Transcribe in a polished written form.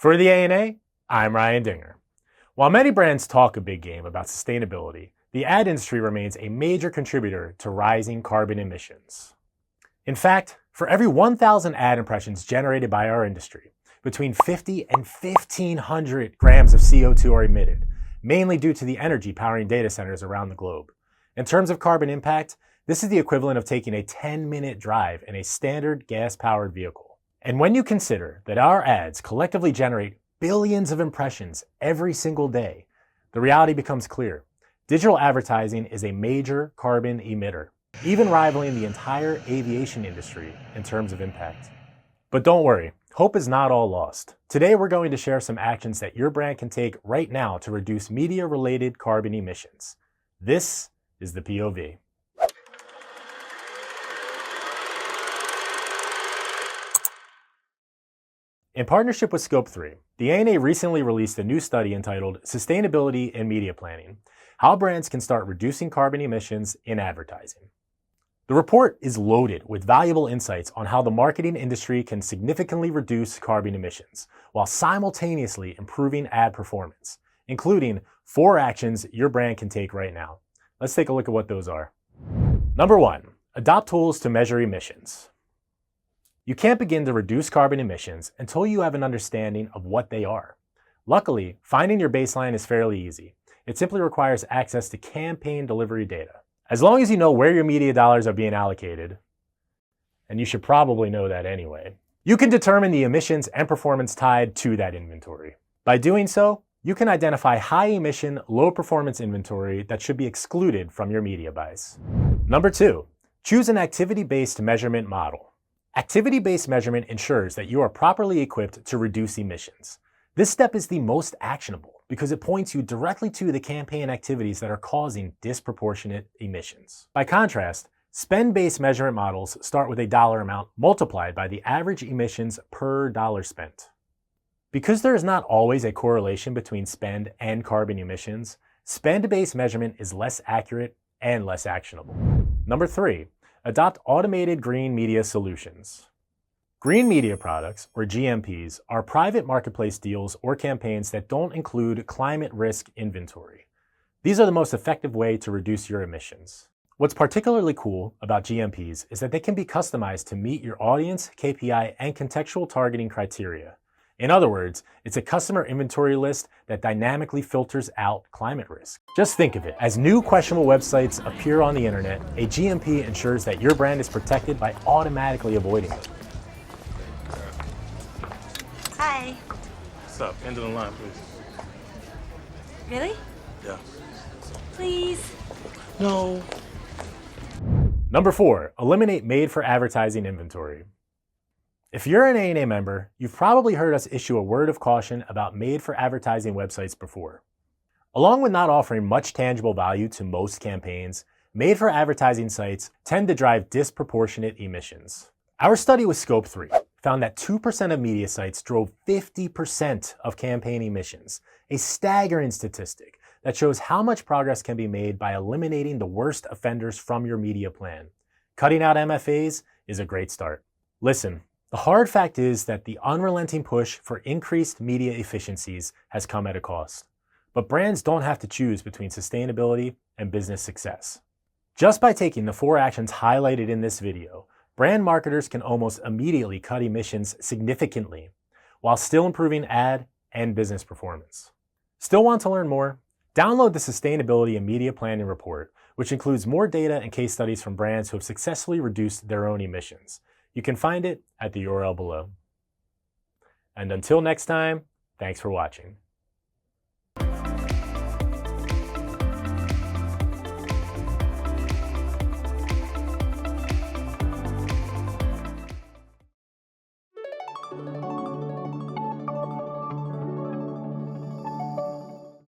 For the ANA, I'm Ryan Dinger. While many brands talk a big game about sustainability, the ad industry remains a major contributor to rising carbon emissions. In fact, for every 1,000 ad impressions generated by our industry, between 50 and 1,500 grams of CO2 are emitted, mainly due to the energy powering data centers around the globe. In terms of carbon impact, this is the equivalent of taking a 10-minute drive in a standard gas-powered vehicle. And when you consider that our ads collectively generate billions of impressions every single day, the reality becomes clear. Digital advertising is a major carbon emitter, even rivaling the entire aviation industry in terms of impact. But don't worry, hope is not all lost. Today we're going to share some actions that your brand can take right now to reduce media-related carbon emissions. This is the POV. In partnership with Scope3, the ANA recently released a new study entitled Sustainability in Media Planning: How Brands Can Start Reducing Carbon Emissions in Advertising. The report is loaded with valuable insights on how the marketing industry can significantly reduce carbon emissions while simultaneously improving ad performance, including 4 actions your brand can take right now. Let's take a look at what those are. Number 1, adopt tools to measure emissions. You can't begin to reduce carbon emissions until you have an understanding of what they are. Luckily, finding your baseline is fairly easy. It simply requires access to campaign delivery data. As long as you know where your media dollars are being allocated, and you should probably know that anyway, you can determine the emissions and performance tied to that inventory. By doing so, you can identify high-emission, low-performance inventory that should be excluded from your media buys. Number 2, choose an activity-based measurement model. Activity-based measurement ensures that you are properly equipped to reduce emissions. This step is the most actionable because it points you directly to the campaign activities that are causing disproportionate emissions. By contrast, spend-based measurement models start with a dollar amount multiplied by the average emissions per dollar spent. Because there is not always a correlation between spend and carbon emissions, spend-based measurement is less accurate and less actionable. Number 3, adopt automated green media solutions. Green media products, or GMPs, are private marketplace deals or campaigns that don't include climate risk inventory. These are the most effective way to reduce your emissions. What's particularly cool about GMPs is that they can be customized to meet your audience, KPI, and contextual targeting criteria. In other words, it's a customer inventory list that dynamically filters out climate risk. Just think of it. As new questionable websites appear on the internet, a GMP ensures that your brand is protected by automatically avoiding them. Hi. What's up? End of the line, please. Really? Yeah. Please? No. Number 4, eliminate made-for-advertising inventory. If you're an ANA member, you've probably heard us issue a word of caution about made-for-advertising websites before. Along with not offering much tangible value to most campaigns, made-for-advertising sites tend to drive disproportionate emissions. Our study with Scope3 found that 2% of media sites drove 50% of campaign emissions, a staggering statistic that shows how much progress can be made by eliminating the worst offenders from your media plan. Cutting out MFAs is a great start. Listen, the hard fact is that the unrelenting push for increased media efficiencies has come at a cost. But brands don't have to choose between sustainability and business success. Just by taking the 4 actions highlighted in this video, brand marketers can almost immediately cut emissions significantly while still improving ad and business performance. Still want to learn more? Download the Sustainability and Media Planning Report, which includes more data and case studies from brands who have successfully reduced their own emissions. You can find it at the URL below. And until next time, thanks for watching.